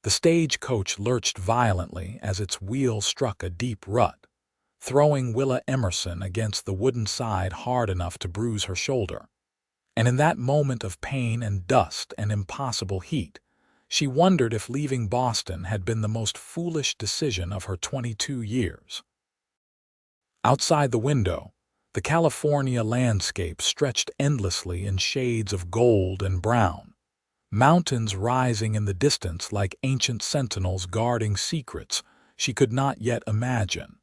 The stagecoach lurched violently as its wheel struck a deep rut, throwing Willa Emerson against the wooden side hard enough to bruise her shoulder. And in that moment of pain and dust and impossible heat, she wondered if leaving Boston had been the most foolish decision of her 22 years. Outside the window, the California landscape stretched endlessly in shades of gold and brown, mountains rising in the distance like ancient sentinels guarding secrets she could not yet imagine.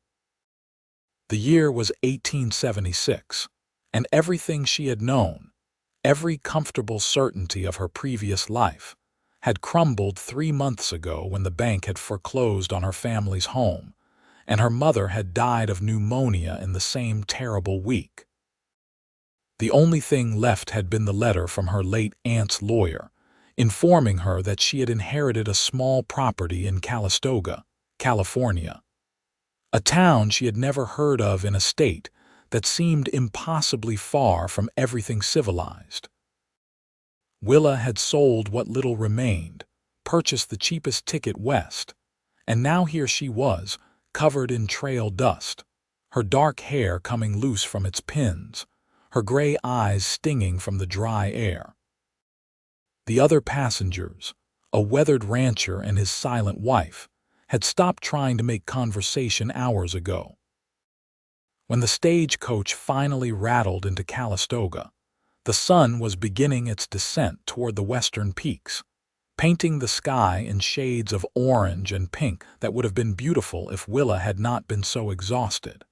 The year was 1876, and everything she had known, every comfortable certainty of her previous life, had crumbled 3 months ago when the bank had foreclosed on her family's home, and her mother had died of pneumonia in the same terrible week. The only thing left had been the letter from her late aunt's lawyer, informing her that she had inherited a small property in Calistoga, California, a town she had never heard of in a state that seemed impossibly far from everything civilized. Willa had sold what little remained, purchased the cheapest ticket west, and now here she was, covered in trail dust, her dark hair coming loose from its pins, her gray eyes stinging from the dry air. The other passengers, a weathered rancher and his silent wife, had stopped trying to make conversation hours ago. When the stagecoach finally rattled into Calistoga, the sun was beginning its descent toward the western peaks, painting the sky in shades of orange and pink that would have been beautiful if Willa had not been so exhausted.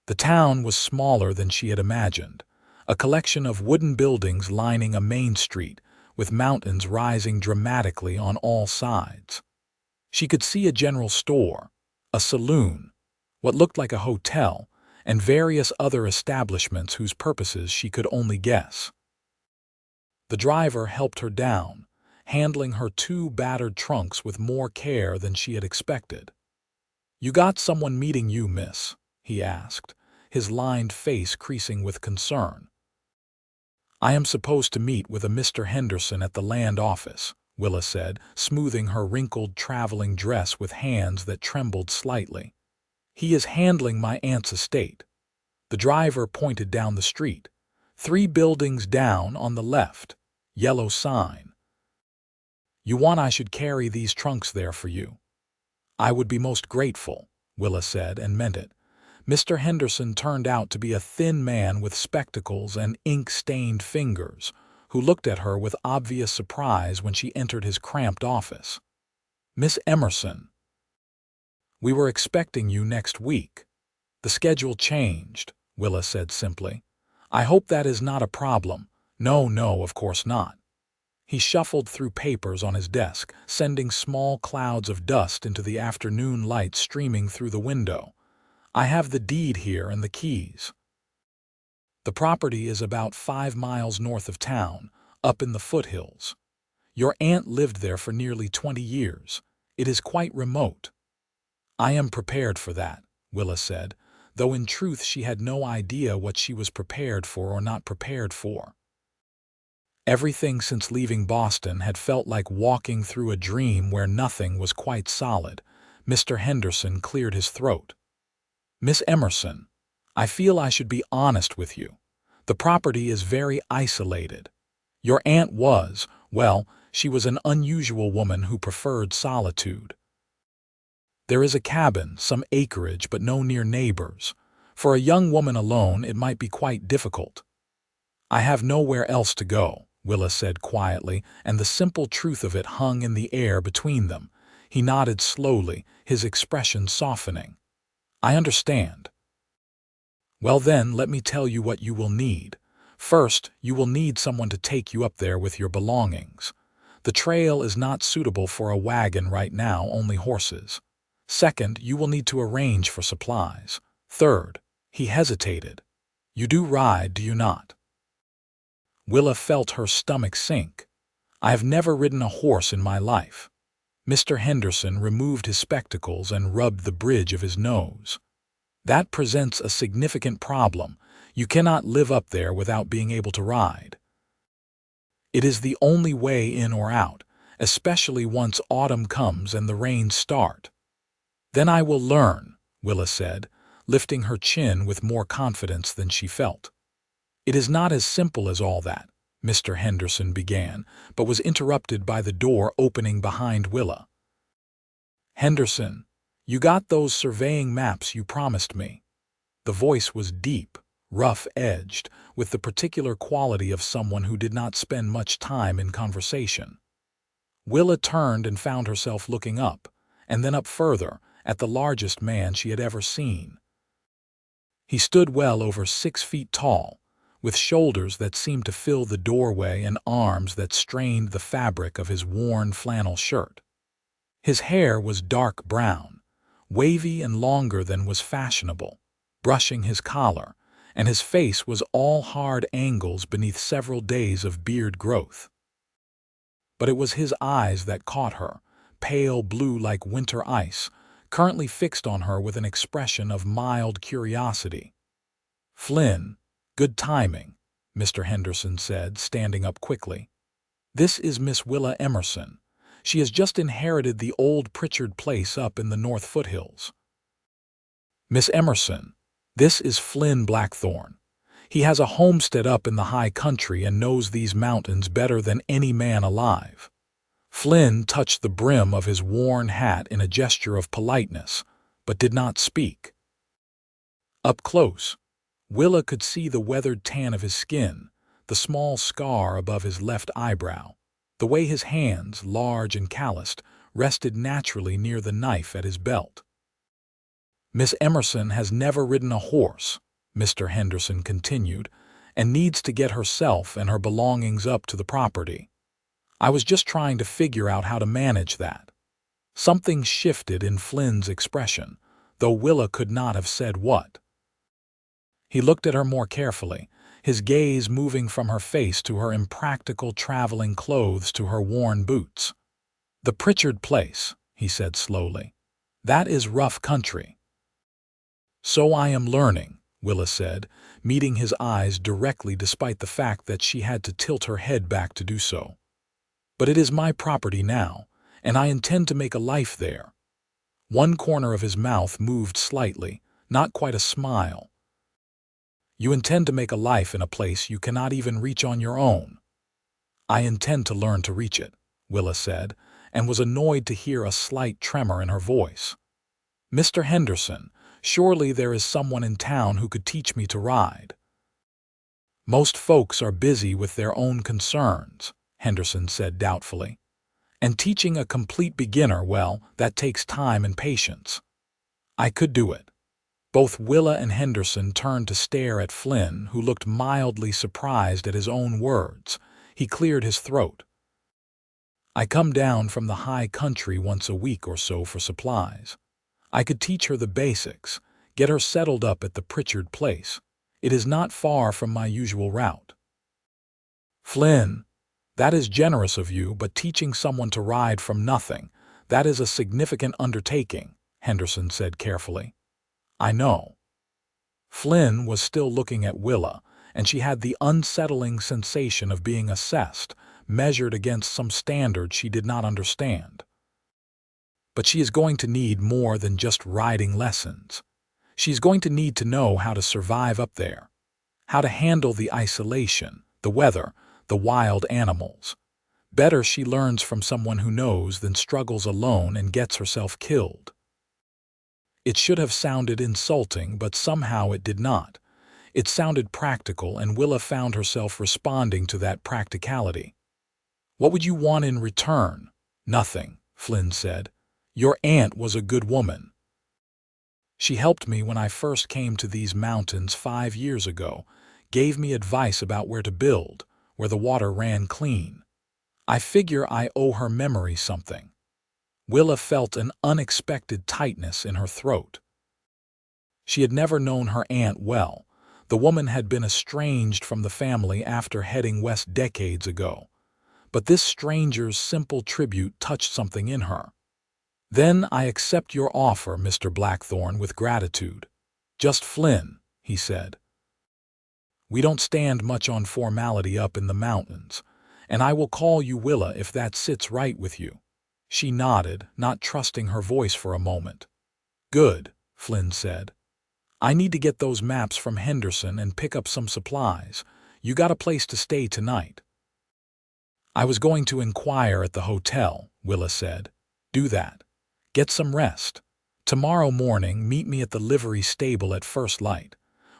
The town was smaller than she had imagined, a collection of wooden buildings lining a main street with mountains rising dramatically on all sides. She could see a general store, a saloon, what looked like a hotel, and various other establishments whose purposes she could only guess. The driver helped her down, handling her 2 battered trunks with more care than she had expected. "You got someone meeting you, miss?" he asked, his lined face creasing with concern. "I am supposed to meet with a Mr. Henderson at the land office," Willa said, smoothing her wrinkled traveling dress with hands that trembled slightly. "He is handling my aunt's estate." The driver pointed down the street. 3 buildings down on the left, yellow sign. "You want I should carry these trunks there for you?" "I would be most grateful," Willa said, and meant it. Mr. Henderson turned out to be a thin man with spectacles and ink-stained fingers, who looked at her with obvious surprise when she entered his cramped office. "Miss Emerson, we were expecting you next week. The schedule changed," Willa said simply. "I hope that is not a problem." "No, no, of course not." He shuffled through papers on his desk, sending small clouds of dust into the afternoon light streaming through the window. "I have the deed here and the keys. The property is about 5 miles north of town, up in the foothills. Your aunt lived there for nearly 20 years. It is quite remote." "I am prepared for that," Willa said, though in truth she had no idea what she was prepared for or not prepared for. Everything since leaving Boston had felt like walking through a dream where nothing was quite solid. Mr. Henderson cleared his throat. "Miss Emerson, I feel I should be honest with you. The property is very isolated. Your aunt was, well, she was an unusual woman who preferred solitude. There is a cabin, some acreage, but no near neighbors. For a young woman alone, it might be quite difficult." "I have nowhere else to go," Willa said quietly, and the simple truth of it hung in the air between them. He nodded slowly, his expression softening. "I understand." "Well then, let me tell you what you will need. First, you will need someone to take you up there with your belongings. The trail is not suitable for a wagon right now, only horses. Second, you will need to arrange for supplies. Third," he hesitated, "you do ride, do you not?" Willa felt her stomach sink. "I have never ridden a horse in my life." Mr. Henderson removed his spectacles and rubbed the bridge of his nose. "That presents a significant problem. You cannot live up there without being able to ride. It is the only way in or out, especially once autumn comes and the rains start. Then I will learn, Willa said, lifting her chin with more confidence than she felt. It is not as simple as all that, Mr. Henderson began, but was interrupted by the door opening behind Willa. Henderson, you got those surveying maps you promised me. The voice was deep, rough-edged, with the particular quality of someone who did not spend much time in conversation. Willa turned and found herself looking up, and then up further, at the largest man she had ever seen. He stood well over 6 feet tall, with shoulders that seemed to fill the doorway and arms that strained the fabric of his worn flannel shirt. His hair was dark brown, wavy and longer than was fashionable, brushing his collar, and his face was all hard angles beneath several days of beard growth. But it was his eyes that caught her, pale blue like winter ice, currently fixed on her with an expression of mild curiosity. Flynn, good timing, Mr. Henderson said, standing up quickly. This is Miss Willa Emerson. She has just inherited the old Pritchard place up in the North Foothills. Miss Emerson, this is Flynn Blackthorne. He has a homestead up in the high country and knows these mountains better than any man alive. Flynn touched the brim of his worn hat in a gesture of politeness, but did not speak. Up close, Willa could see the weathered tan of his skin, the small scar above his left eyebrow, the way his hands, large and calloused, rested naturally near the knife at his belt. Miss Emerson has never ridden a horse, Mr. Henderson continued, and needs to get herself and her belongings up to the property. I was just trying to figure out how to manage that. Something shifted in Flynn's expression, though Willa could not have said what. He looked at her more carefully, his gaze moving from her face to her impractical traveling clothes to her worn boots. The Pritchard place, he said slowly. That is rough country. So I am learning, Willa said, meeting his eyes directly despite the fact that she had to tilt her head back to do so. But it is my property now, and I intend to make a life there. One corner of his mouth moved slightly, not quite a smile. You intend to make a life in a place you cannot even reach on your own. I intend to learn to reach it, Willa said, and was annoyed to hear a slight tremor in her voice. Mr. Henderson, surely there is someone in town who could teach me to ride. Most folks are busy with their own concerns, Henderson said doubtfully. And teaching a complete beginner, well, that takes time and patience. I could do it. Both Willa and Henderson turned to stare at Flynn, who looked mildly surprised at his own words. He cleared his throat. I come down from the high country once a week or so for supplies. I could teach her the basics, get her settled up at the Pritchard place. It is not far from my usual route. Flynn, that is generous of you, but teaching someone to ride from nothing, that is a significant undertaking, Henderson said carefully. I know. Flynn was still looking at Willa, and she had the unsettling sensation of being assessed, measured against some standard she did not understand. But she is going to need more than just riding lessons. She's going to need to know how to survive up there, how to handle the isolation, the weather, the wild animals. Better she learns from someone who knows than struggles alone and gets herself killed. It should have sounded insulting, but somehow it did not. It sounded practical, and Willa found herself responding to that practicality. What would you want in return? Nothing, Flynn said. Your aunt was a good woman. She helped me when I first came to these mountains 5 years ago, gave me advice about where to build, where the water ran clean. I figure I owe her memory something. Willa felt an unexpected tightness in her throat. She had never known her aunt well. The woman had been estranged from the family after heading west decades ago. But this stranger's simple tribute touched something in her. Then I accept your offer, Mr. Blackthorne, with gratitude. Just Flynn, he said. We don't stand much on formality up in the mountains, and I will call you Willa if that sits right with you." She nodded, not trusting her voice for a moment. "Good," Flynn said. "I need to get those maps from Henderson and pick up some supplies. You got a place to stay tonight?" "I was going to inquire at the hotel," Willa said. "Do that. Get some rest. Tomorrow morning, meet me at the livery stable at first light.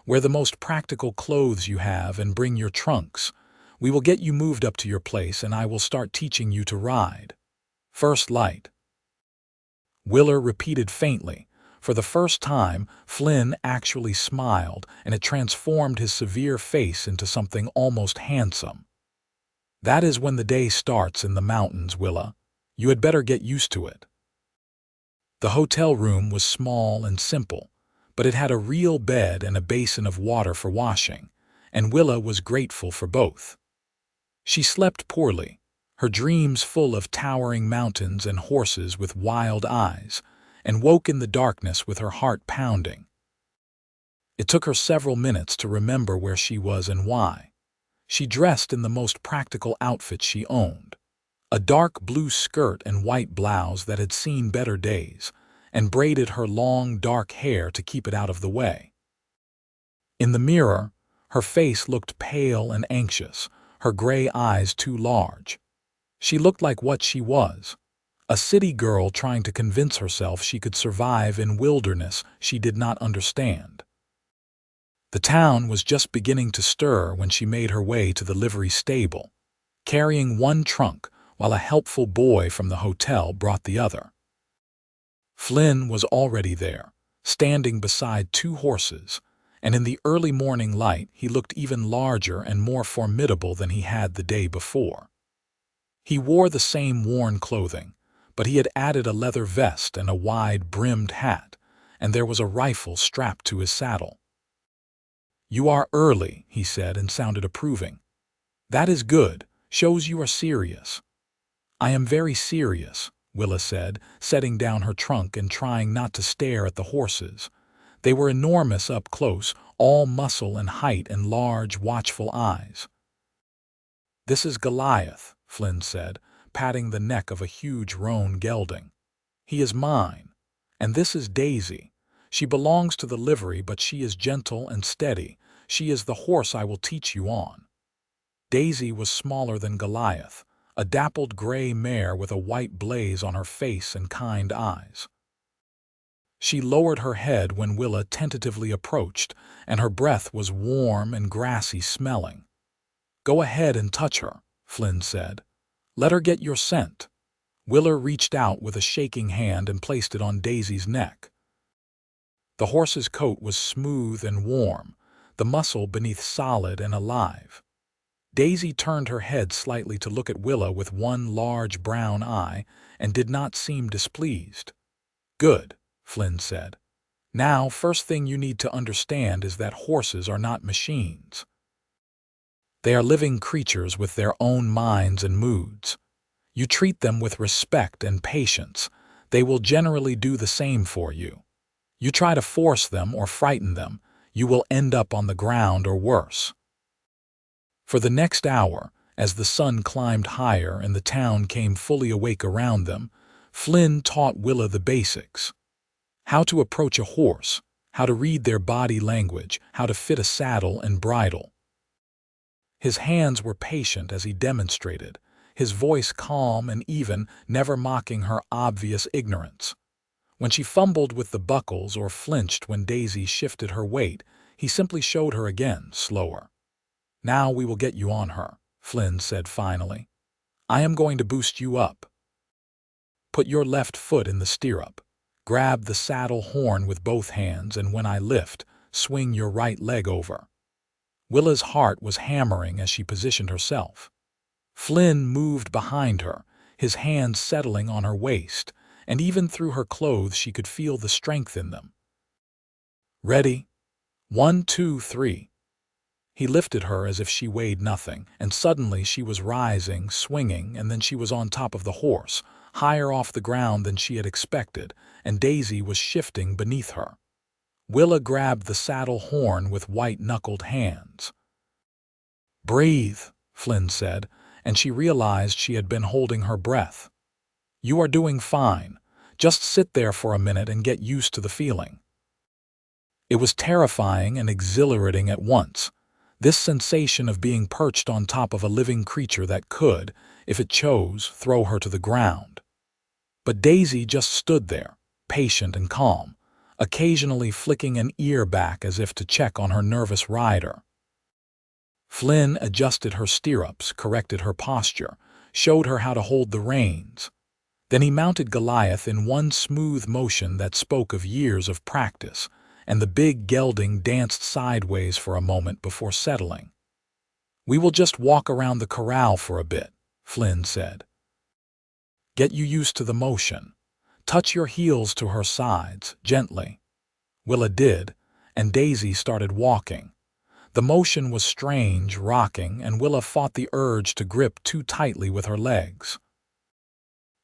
Wear the most practical clothes you have and bring your trunks. We will get you moved up to your place and I will start teaching you to ride." "First light," Willa repeated faintly. For the first time, Flynn actually smiled, and it transformed his severe face into something almost handsome. "That is when the day starts in the mountains, Willa. You had better get used to it." The hotel room was small and simple, but it had a real bed and a basin of water for washing, and Willa was grateful for both. She slept poorly, her dreams full of towering mountains and horses with wild eyes, and woke in the darkness with her heart pounding. It took her several minutes to remember where she was and why. She dressed in the most practical outfit she owned, a dark blue skirt and white blouse that had seen better days, and braided her long, dark hair to keep it out of the way. In the mirror, her face looked pale and anxious, her gray eyes too large. She looked like what she was, a city girl trying to convince herself she could survive in wilderness she did not understand. The town was just beginning to stir when she made her way to the livery stable, carrying one trunk while a helpful boy from the hotel brought the other. Flynn was already there, standing beside two horses, and in the early morning light he looked even larger and more formidable than he had the day before. He wore the same worn clothing, but he had added a leather vest and a wide-brimmed hat, and there was a rifle strapped to his saddle. "You are early," he said, and sounded approving. "That is good, shows you are serious." "I am very serious," Willa said, setting down her trunk and trying not to stare at the horses. They were enormous up close, all muscle and height and large, watchful eyes. "This is Goliath," Flynn said, patting the neck of a huge roan gelding. "He is mine. And this is Daisy. She belongs to the livery, but she is gentle and steady. She is the horse I will teach you on." Daisy was smaller than Goliath, a dappled gray mare with a white blaze on her face and kind eyes. She lowered her head when Willa tentatively approached, and her breath was warm and grassy smelling. "Go ahead and touch her," Flynn said. "Let her get your scent." Willa reached out with a shaking hand and placed it on Daisy's neck. The horse's coat was smooth and warm, the muscle beneath solid and alive. Daisy turned her head slightly to look at Willa with one large brown eye and did not seem displeased. "Good," Flynn said. "Now, first thing you need to understand is that horses are not machines. They are living creatures with their own minds and moods. You treat them with respect and patience, they will generally do the same for you. You try to force them or frighten them, you will end up on the ground or worse." For the next hour, as the sun climbed higher and the town came fully awake around them, Flynn taught Willa the basics. How to approach a horse, how to read their body language, how to fit a saddle and bridle. His hands were patient as he demonstrated, his voice calm and even, never mocking her obvious ignorance. When she fumbled with the buckles or flinched when Daisy shifted her weight, he simply showed her again, slower. "Now we will get you on her," Flynn said finally. "I am going to boost you up. Put your left foot in the stirrup. Grab the saddle horn with both hands, and when I lift, swing your right leg over." Willa's heart was hammering as she positioned herself. Flynn moved behind her, his hands settling on her waist, and even through her clothes she could feel the strength in them. "Ready? 1, 2, 3. He lifted her as if she weighed nothing, and suddenly she was rising, swinging, and then she was on top of the horse, higher off the ground than she had expected, and Daisy was shifting beneath her. Willa grabbed the saddle horn with white-knuckled hands. "Breathe," Flynn said, and she realized she had been holding her breath. "You are doing fine. Just sit there for a minute and get used to the feeling." It was terrifying and exhilarating at once, this sensation of being perched on top of a living creature that could, if it chose, throw her to the ground. But Daisy just stood there, patient and calm, occasionally flicking an ear back as if to check on her nervous rider. Flynn adjusted her stirrups, corrected her posture, showed her how to hold the reins. Then he mounted Goliath in one smooth motion that spoke of years of practice, and the big gelding danced sideways for a moment before settling. "We will just walk around the corral for a bit," Flynn said. "Get you used to the motion. Touch your heels to her sides, gently." Willa did, and Daisy started walking. The motion was strange, rocking, and Willa fought the urge to grip too tightly with her legs.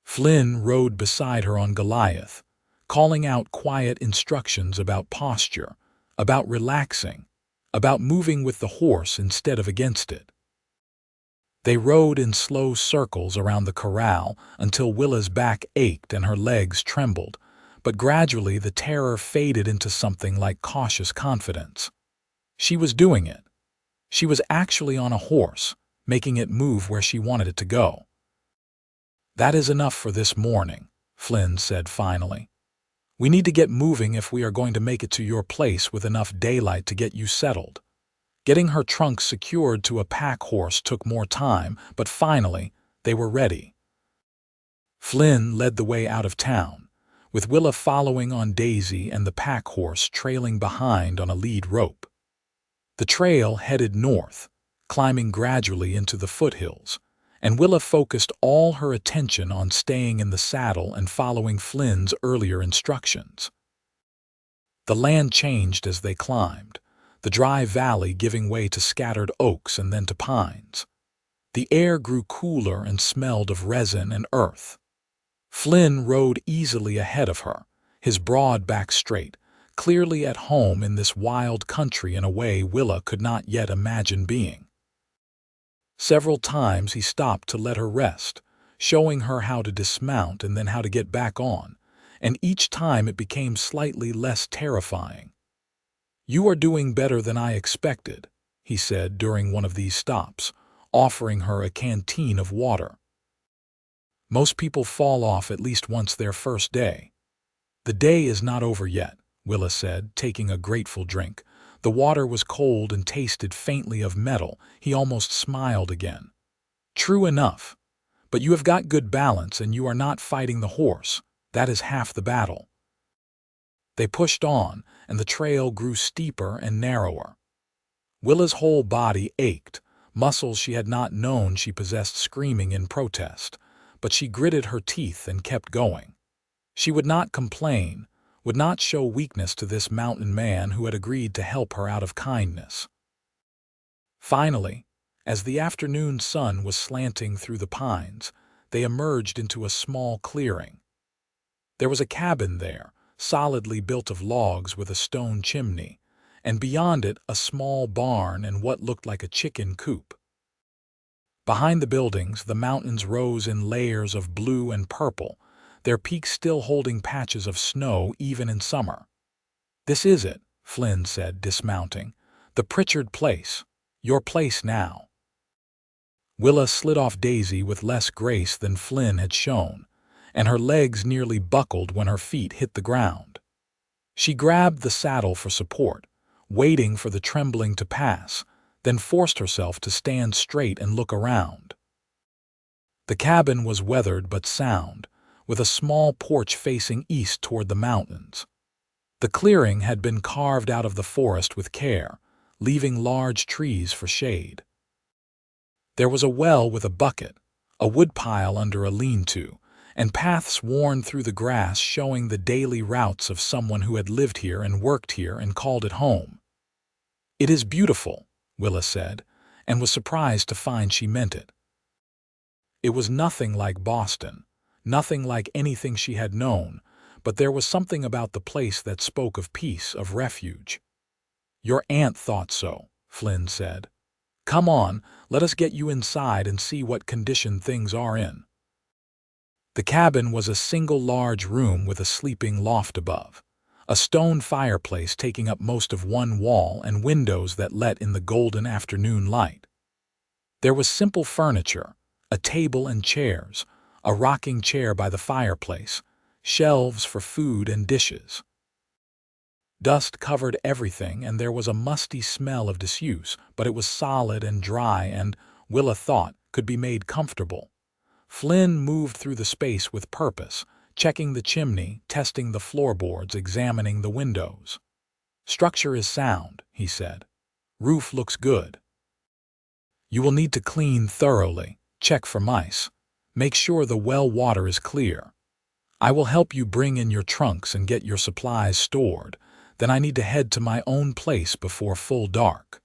Flynn rode beside her on Goliath, calling out quiet instructions about posture, about relaxing, about moving with the horse instead of against it. They rode in slow circles around the corral until Willa's back ached and her legs trembled, but gradually the terror faded into something like cautious confidence. She was doing it. She was actually on a horse, making it move where she wanted it to go. "That is enough for this morning," Flynn said finally. "We need to get moving if we are going to make it to your place with enough daylight to get you settled." Getting her trunk secured to a pack horse took more time, but finally, they were ready. Flynn led the way out of town, with Willa following on Daisy and the pack horse trailing behind on a lead rope. The trail headed north, climbing gradually into the foothills, and Willa focused all her attention on staying in the saddle and following Flynn's earlier instructions. The land changed as they climbed, the dry valley giving way to scattered oaks and then to pines. The air grew cooler and smelled of resin and earth. Flynn rode easily ahead of her, his broad back straight, clearly at home in this wild country in a way Willa could not yet imagine being. Several times he stopped to let her rest, showing her how to dismount and then how to get back on, and each time it became slightly less terrifying. "You are doing better than I expected," he said during one of these stops, offering her a canteen of water. "Most people fall off at least once their first day." "The day is not over yet," Willa said, taking a grateful drink. The water was cold and tasted faintly of metal. He almost smiled again. "True enough. But you have got good balance and you are not fighting the horse. That is half the battle." They pushed on, and the trail grew steeper and narrower. Willa's whole body ached, muscles she had not known she possessed screaming in protest, but she gritted her teeth and kept going. She would not complain, would not show weakness to this mountain man who had agreed to help her out of kindness. Finally, as the afternoon sun was slanting through the pines, they emerged into a small clearing. There was a cabin there, solidly built of logs with a stone chimney, and beyond it a small barn and what looked like a chicken coop. Behind the buildings, the mountains rose in layers of blue and purple, their peaks still holding patches of snow even in summer. "This is it," Flynn said, dismounting. "The Pritchard place. Your place now." Willa slid off Daisy with less grace than Flynn had shown, and her legs nearly buckled when her feet hit the ground. She grabbed the saddle for support, waiting for the trembling to pass, then forced herself to stand straight and look around. The cabin was weathered but sound, with a small porch facing east toward the mountains. The clearing had been carved out of the forest with care, leaving large trees for shade. There was a well with a bucket, a woodpile under a lean-to, and paths worn through the grass showing the daily routes of someone who had lived here and worked here and called it home. "It is beautiful," Willa said, and was surprised to find she meant it. It was nothing like Boston, nothing like anything she had known, but there was something about the place that spoke of peace, of refuge. "Your aunt thought so," Flynn said. Come on, let us get you inside and see what condition things are in. The cabin was a single large room with a sleeping loft above, a stone fireplace taking up most of one wall and windows that let in the golden afternoon light. There was simple furniture, a table and chairs, a rocking chair by the fireplace, shelves for food and dishes. Dust covered everything, and there was a musty smell of disuse, but it was solid and dry and, Willa thought, could be made comfortable. Flynn moved through the space with purpose, checking the chimney, testing the floorboards, examining the windows. "Structure is sound," he said. "Roof looks good. You will need to clean thoroughly, check for mice. Make sure the well water is clear. I will help you bring in your trunks and get your supplies stored. Then I need to head to my own place before full dark."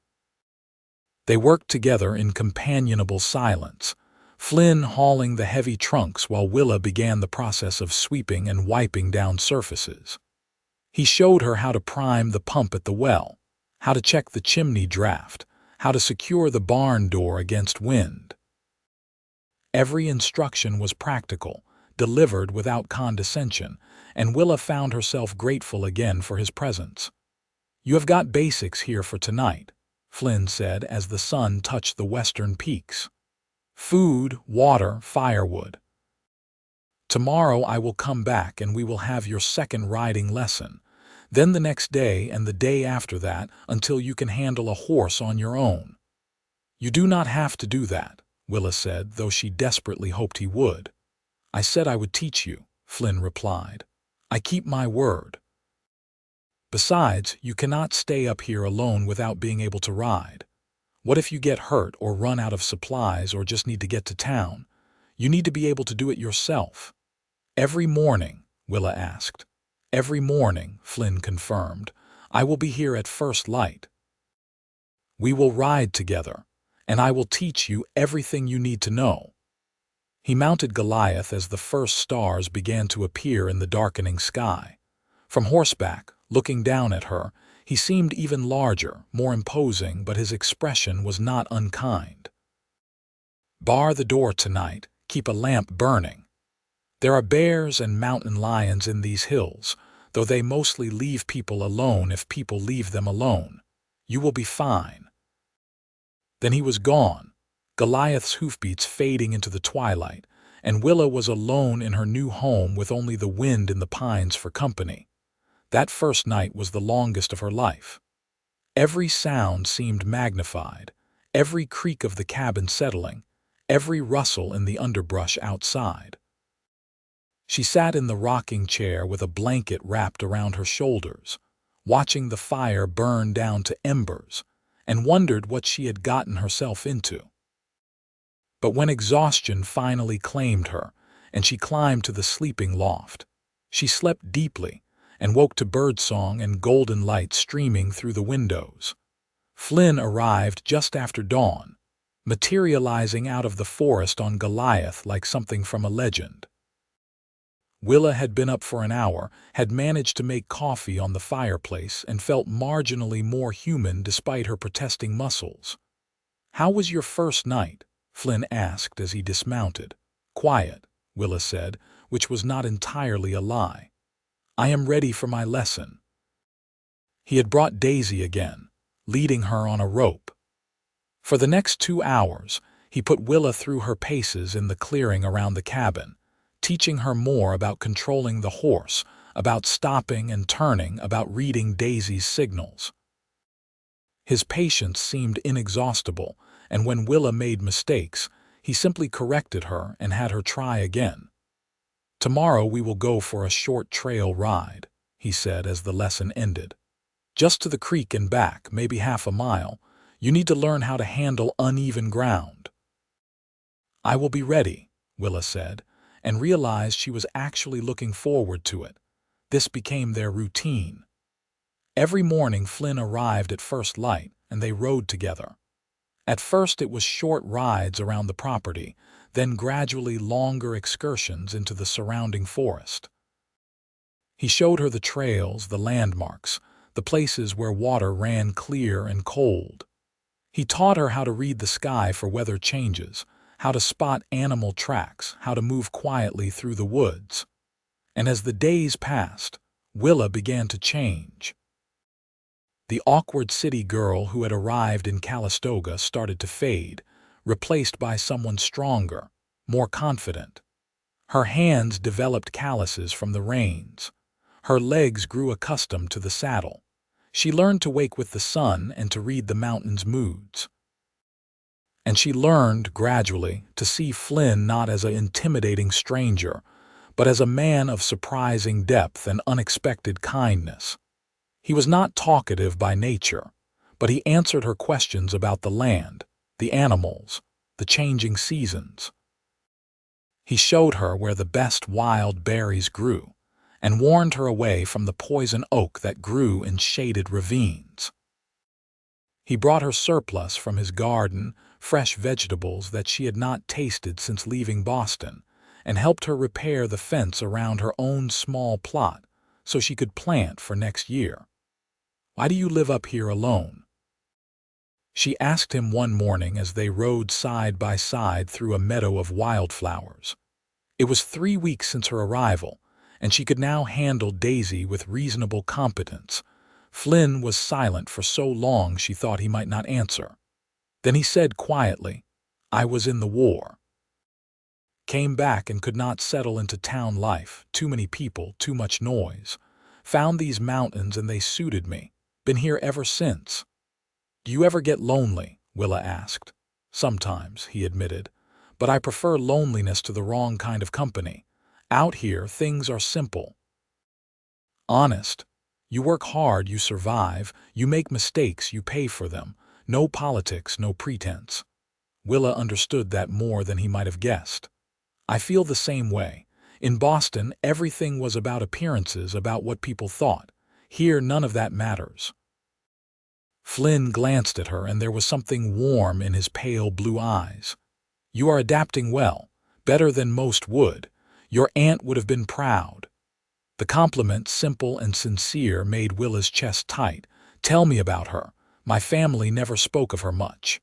They worked together in companionable silence, Flynn hauling the heavy trunks while Willa began the process of sweeping and wiping down surfaces. He showed her how to prime the pump at the well, how to check the chimney draft, how to secure the barn door against wind. Every instruction was practical, delivered without condescension, and Willa found herself grateful again for his presence. "You have got basics here for tonight," Flynn said as the sun touched the western peaks. "Food, water, firewood. Tomorrow I will come back and we will have your second riding lesson, then the next day and the day after that until you can handle a horse on your own." "You do not have to do that," Willa said, though she desperately hoped he would. "I said I would teach you," Flynn replied. "I keep my word. Besides, you cannot stay up here alone without being able to ride. What if you get hurt or run out of supplies or just need to get to town? You need to be able to do it yourself." "Every morning?" Willa asked. "Every morning," Flynn confirmed. "I will be here at first light. We will ride together, and I will teach you everything you need to know." He mounted Goliath as the first stars began to appear in the darkening sky. From horseback, looking down at her, he seemed even larger, more imposing, but his expression was not unkind. "Bar the door tonight, keep a lamp burning. There are bears and mountain lions in these hills, though they mostly leave people alone if people leave them alone. You will be fine." Then he was gone, Goliath's hoofbeats fading into the twilight, and Willa was alone in her new home with only the wind in the pines for company. That first night was the longest of her life. Every sound seemed magnified, every creak of the cabin settling, every rustle in the underbrush outside. She sat in the rocking chair with a blanket wrapped around her shoulders, watching the fire burn down to embers, and wondered what she had gotten herself into. But when exhaustion finally claimed her, and she climbed to the sleeping loft, she slept deeply and woke to birdsong and golden light streaming through the windows. Flynn arrived just after dawn, materializing out of the forest on Goliath like something from a legend. Willa had been up for an hour, had managed to make coffee on the fireplace, and felt marginally more human despite her protesting muscles. "How was your first night?" Flynn asked as he dismounted. "Quiet," Willa said, which was not entirely a lie. "I am ready for my lesson." He had brought Daisy again, leading her on a rope. For the next 2 hours, he put Willa through her paces in the clearing around the cabin, teaching her more about controlling the horse, about stopping and turning, about reading Daisy's signals. His patience seemed inexhaustible, and when Willa made mistakes, he simply corrected her and had her try again. "Tomorrow we will go for a short trail ride," he said as the lesson ended. "Just to the creek and back, maybe half a mile. You need to learn how to handle uneven ground." "I will be ready," Willa said, and realized she was actually looking forward to it. This became their routine. Every morning Flynn arrived at first light, and they rode together. At first it was short rides around the property, then gradually longer excursions into the surrounding forest. He showed her the trails, the landmarks, the places where water ran clear and cold. He taught her how to read the sky for weather changes, how to spot animal tracks, how to move quietly through the woods. And as the days passed, Willa began to change. The awkward city girl who had arrived in Calistoga started to fade, replaced by someone stronger, more confident. Her hands developed calluses from the reins. Her legs grew accustomed to the saddle. She learned to wake with the sun and to read the mountain's moods. And she learned, gradually, to see Flynn not as an intimidating stranger, but as a man of surprising depth and unexpected kindness. He was not talkative by nature, but he answered her questions about the land, the animals, the changing seasons. He showed her where the best wild berries grew, and warned her away from the poison oak that grew in shaded ravines. He brought her surplus from his garden, fresh vegetables that she had not tasted since leaving Boston, and helped her repair the fence around her own small plot so she could plant for next year. "Why do you live up here alone?" she asked him one morning as they rode side by side through a meadow of wildflowers. It was 3 weeks since her arrival, and she could now handle Daisy with reasonable competence. Flynn was silent for so long she thought he might not answer. Then he said quietly, "I was in the war. Came back and could not settle into town life, too many people, too much noise. Found these mountains and they suited me. Been here ever since." "Do you ever get lonely?" Willa asked. "Sometimes," he admitted, "but I prefer loneliness to the wrong kind of company. Out here, things are simple. Honest. You work hard, you survive, you make mistakes, you pay for them. No politics, no pretense." Willa understood that more than he might have guessed. "I feel the same way. In Boston, everything was about appearances, about what people thought. Here, none of that matters." Flynn glanced at her, and there was something warm in his pale blue eyes. "You are adapting well, better than most would. Your aunt would have been proud." The compliment, simple and sincere, made Willa's chest tight. "Tell me about her. My family never spoke of her much."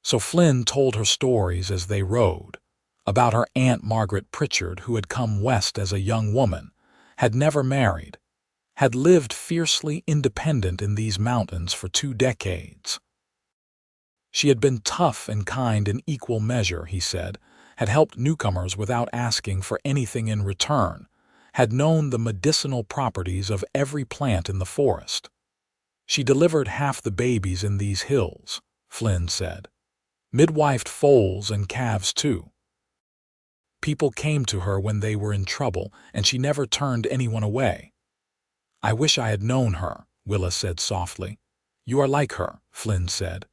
So Flynn told her stories as they rode. About her Aunt Margaret Pritchard, who had come west as a young woman, had never married, had lived fiercely independent in these mountains for 2 decades. She had been tough and kind in equal measure, he said, had helped newcomers without asking for anything in return, had known the medicinal properties of every plant in the forest. "She delivered half the babies in these hills," Flynn said. "Midwifed foals and calves too. People came to her when they were in trouble, and she never turned anyone away." "I wish I had known her," Willa said softly. "You are like her," Flynn said.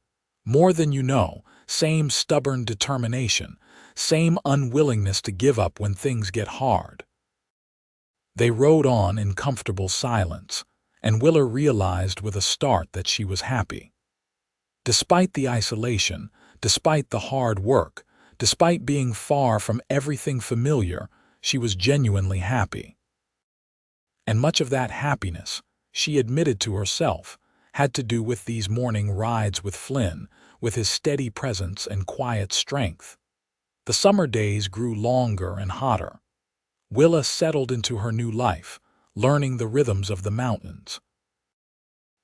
"More than you know, same stubborn determination, same unwillingness to give up when things get hard." They rode on in comfortable silence, and Willa realized with a start that she was happy. Despite the isolation, despite the hard work, despite being far from everything familiar, she was genuinely happy. And much of that happiness, she admitted to herself, had to do with these morning rides with Flynn, with his steady presence and quiet strength. The summer days grew longer and hotter. Willa settled into her new life, learning the rhythms of the mountains.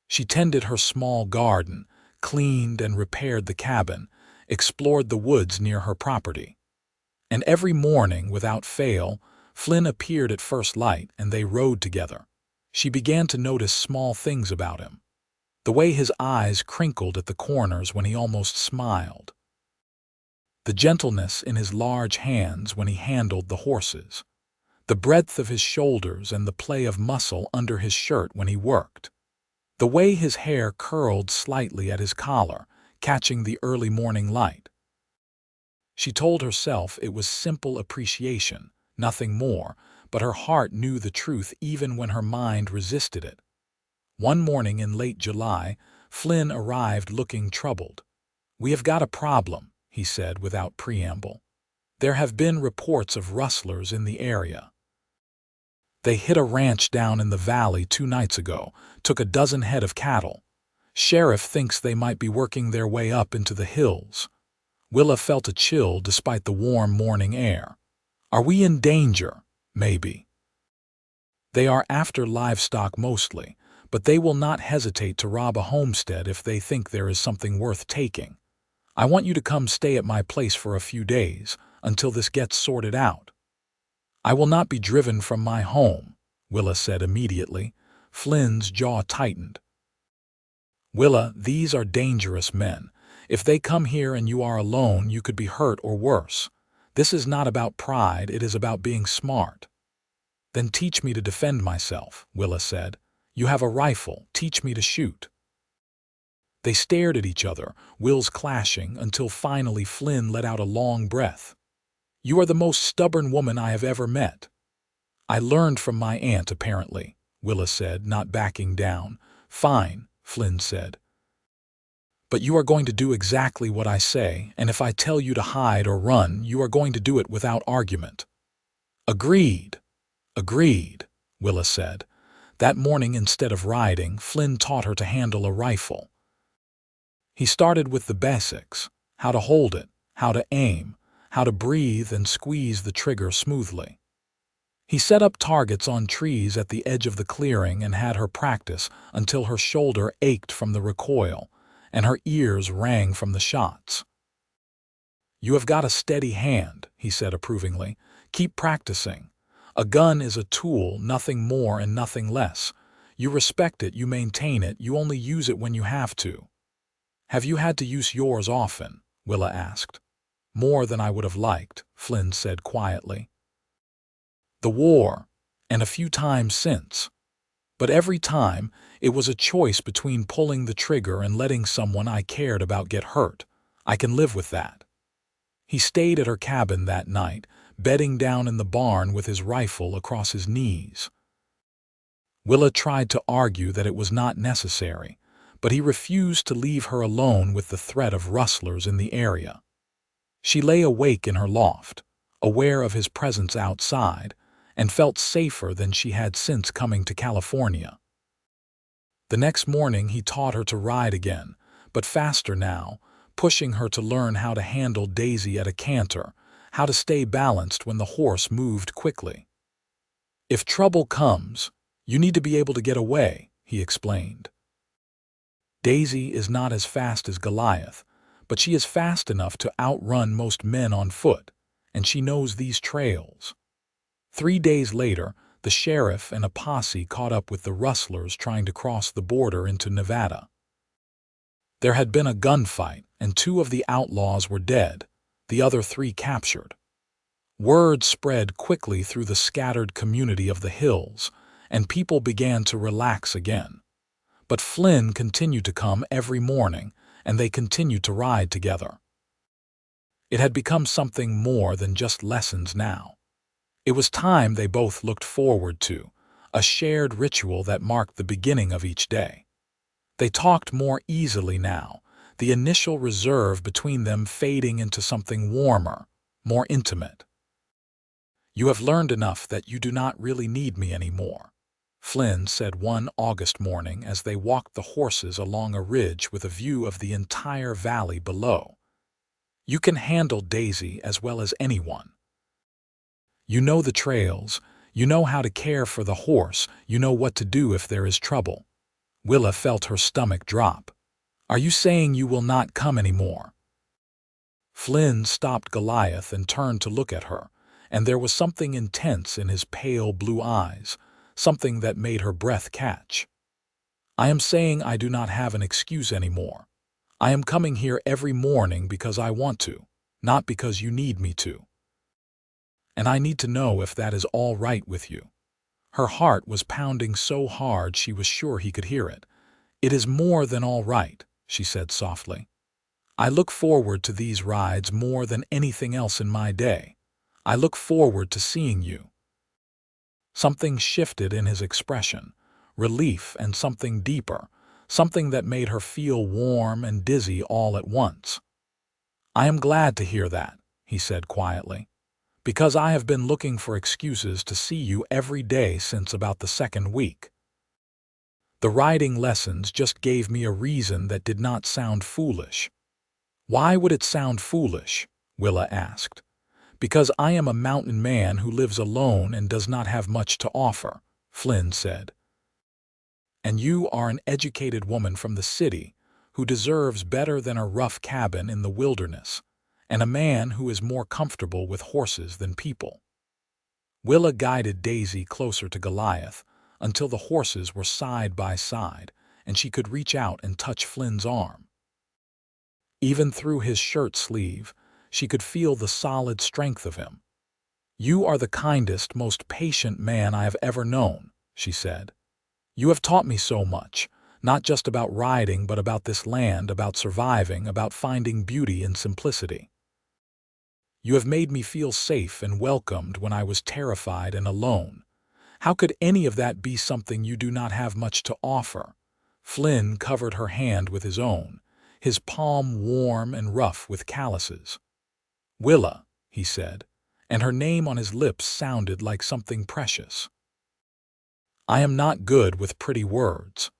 She tended her small garden, cleaned and repaired the cabin, explored the woods near her property. And every morning, without fail, Flynn appeared at first light and they rode together. She began to notice small things about him. The way his eyes crinkled at the corners when he almost smiled. The gentleness in his large hands when he handled the horses. The breadth of his shoulders and the play of muscle under his shirt when he worked. The way his hair curled slightly at his collar, catching the early morning light. She told herself it was simple appreciation, nothing more, but her heart knew the truth even when her mind resisted it. One morning in late July, Flynn arrived looking troubled. "We have got a problem," he said without preamble. "There have been reports of rustlers in the area. They hit a ranch down in the valley 2 nights ago, took a dozen head of cattle. Sheriff thinks they might be working their way up into the hills. Willa felt a chill despite the warm morning air. Are we in danger? Maybe. They are after livestock mostly, but they will not hesitate to rob a homestead if they think there is something worth taking. I want you to come stay at my place for a few days, until this gets sorted out. I will not be driven from my home, Willa said immediately. Flynn's jaw tightened. Willa, these are dangerous men. If they come here and you are alone, you could be hurt or worse. This is not about pride, it is about being smart. Then teach me to defend myself, Willa said. You have a rifle, teach me to shoot. They stared at each other, wills clashing, until finally Flynn let out a long breath. You are the most stubborn woman I have ever met. I learned from my aunt, apparently, Willa said, not backing down. Fine, Flynn said. But you are going to do exactly what I say, and if I tell you to hide or run, you are going to do it without argument. Agreed. Agreed, Willa said. That morning, instead of riding, Flynn taught her to handle a rifle. He started with the basics: how to hold it, how to aim, how to breathe and squeeze the trigger smoothly. He set up targets on trees at the edge of the clearing and had her practice until her shoulder ached from the recoil and her ears rang from the shots. You have got a steady hand, he said approvingly. Keep practicing. A gun is a tool, nothing more and nothing less. You respect it, you maintain it, you only use it when you have to. Have you had to use yours often? Willa asked. More than I would have liked, Flynn said quietly. The war, and a few times since. But every time, it was a choice between pulling the trigger and letting someone I cared about get hurt. I can live with that. He stayed at her cabin that night, bedding down in the barn with his rifle across his knees. Willa tried to argue that it was not necessary, but he refused to leave her alone with the threat of rustlers in the area. She lay awake in her loft, aware of his presence outside, and felt safer than she had since coming to California. The next morning he taught her to ride again, but faster now, pushing her to learn how to handle Daisy at a canter, how to stay balanced when the horse moved quickly. If trouble comes, you need to be able to get away, he explained. Daisy is not as fast as Goliath, but she is fast enough to outrun most men on foot, and she knows these trails. 3 days later, the sheriff and a posse caught up with the rustlers trying to cross the border into Nevada. There had been a gunfight, and 2 of the outlaws were dead, the other 3 captured. Word spread quickly through the scattered community of the hills, and people began to relax again. But Flynn continued to come every morning, and they continued to ride together. It had become something more than just lessons now. It was time they both looked forward to, a shared ritual that marked the beginning of each day. They talked more easily now, the initial reserve between them fading into something warmer, more intimate. You have learned enough that you do not really need me anymore, Flynn said one August morning as they walked the horses along a ridge with a view of the entire valley below. You can handle Daisy as well as anyone. You know the trails, you know how to care for the horse, you know what to do if there is trouble. Willa felt her stomach drop. Are you saying you will not come anymore? Flynn stopped Goliath and turned to look at her, and there was something intense in his pale blue eyes, something that made her breath catch. I am saying I do not have an excuse anymore. I am coming here every morning because I want to, not because you need me to. And I need to know if that is all right with you. Her heart was pounding so hard she was sure he could hear it. It is more than all right, she said softly. I look forward to these rides more than anything else in my day. I look forward to seeing you. Something shifted in his expression, relief and something deeper, something that made her feel warm and dizzy all at once. I am glad to hear that, he said quietly, because I have been looking for excuses to see you every day since about the 2nd week. The riding lessons just gave me a reason that did not sound foolish. Why would it sound foolish? Willa asked. Because I am a mountain man who lives alone and does not have much to offer, Flynn said. And you are an educated woman from the city who deserves better than a rough cabin in the wilderness, and a man who is more comfortable with horses than people. Willa guided Daisy closer to Goliath until the horses were side by side and she could reach out and touch Flynn's arm. Even through his shirt sleeve, she could feel the solid strength of him. "You are the kindest, most patient man I have ever known," she said. "You have taught me so much, not just about riding, but about this land, about surviving, about finding beauty in simplicity. You have made me feel safe and welcomed when I was terrified and alone. How could any of that be something you do not have much to offer?" Flynn covered her hand with his own, his palm warm and rough with calluses. "Willa," he said, and her name on his lips sounded like something precious. "I am not good with pretty words,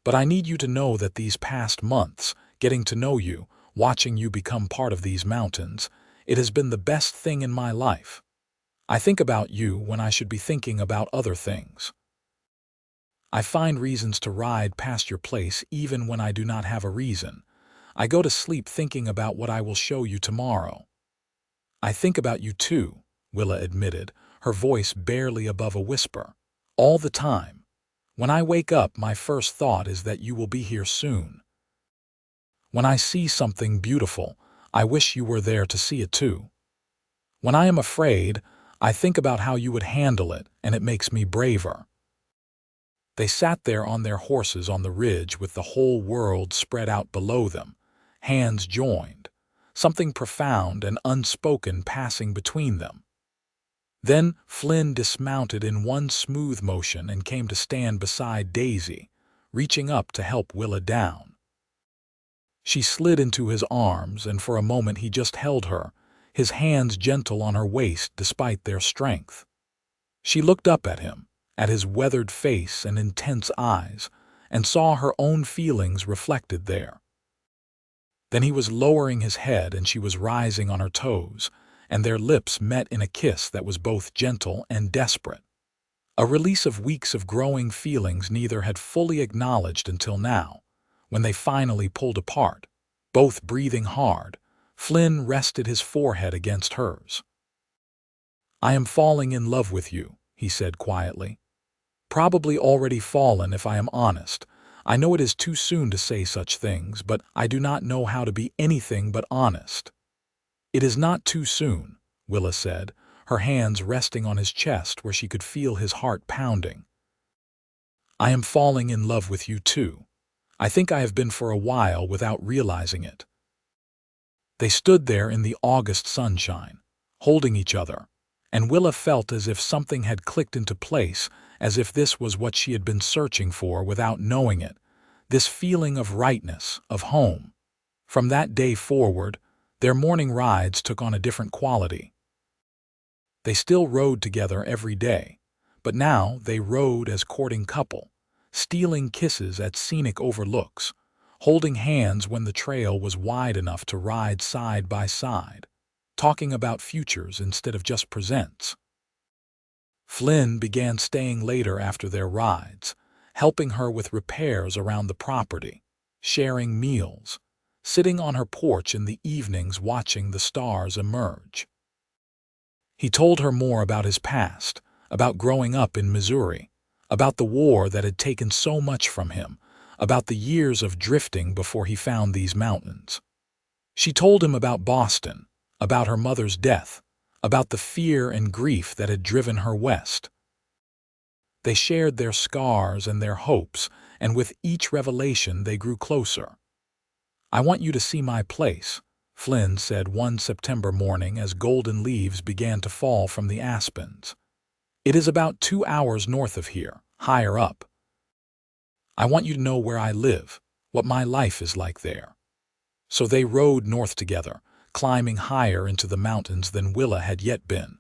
but I need you to know that these past months, getting to know you, watching you become part of these mountains, it has been the best thing in my life. I think about you when I should be thinking about other things. I find reasons to ride past your place even when I do not have a reason. I go to sleep thinking about what I will show you tomorrow." "I think about you too," Willa admitted, her voice barely above a whisper. "All the time. When I wake up, my first thought is that you will be here soon. When I see something beautiful, I wish you were there to see it too. When I am afraid, I think about how you would handle it, and it makes me braver." They sat there on their horses on the ridge with the whole world spread out below them, hands joined, something profound and unspoken passing between them. Then Flynn dismounted in one smooth motion and came to stand beside Daisy, reaching up to help Willa down. She slid into his arms, and for a moment he just held her, his hands gentle on her waist despite their strength. She looked up at him, at his weathered face and intense eyes, and saw her own feelings reflected there. Then he was lowering his head and she was rising on her toes, and their lips met in a kiss that was both gentle and desperate. A release of weeks of growing feelings neither had fully acknowledged until now, when they finally pulled apart, both breathing hard. Flynn rested his forehead against hers. "I am falling in love with you," he said quietly. "Probably already fallen if I am honest. I know it is too soon to say such things, but I do not know how to be anything but honest." "It is not too soon," Willa said, her hands resting on his chest where she could feel his heart pounding. "I am falling in love with you too. I think I have been for a while without realizing it." They stood there in the August sunshine, holding each other, and Willa felt as if something had clicked into place, as if this was what she had been searching for without knowing it, this feeling of rightness, of home. From that day forward, their morning rides took on a different quality. They still rode together every day, but now they rode as courting couple, stealing kisses at scenic overlooks, holding hands when the trail was wide enough to ride side by side, talking about futures instead of just presents. Flynn began staying later after their rides, helping her with repairs around the property, sharing meals, sitting on her porch in the evenings watching the stars emerge. He told her more about his past, about growing up in Missouri, about the war that had taken so much from him, about the years of drifting before he found these mountains. She told him about Boston, about her mother's death, about the fear and grief that had driven her west. They shared their scars and their hopes, and with each revelation they grew closer. "I want you to see my place," Flynn said one September morning as golden leaves began to fall from the aspens. "It is about 2 hours north of here, higher up. I want you to know where I live, what my life is like there." So they rode north together, climbing higher into the mountains than Willa had yet been.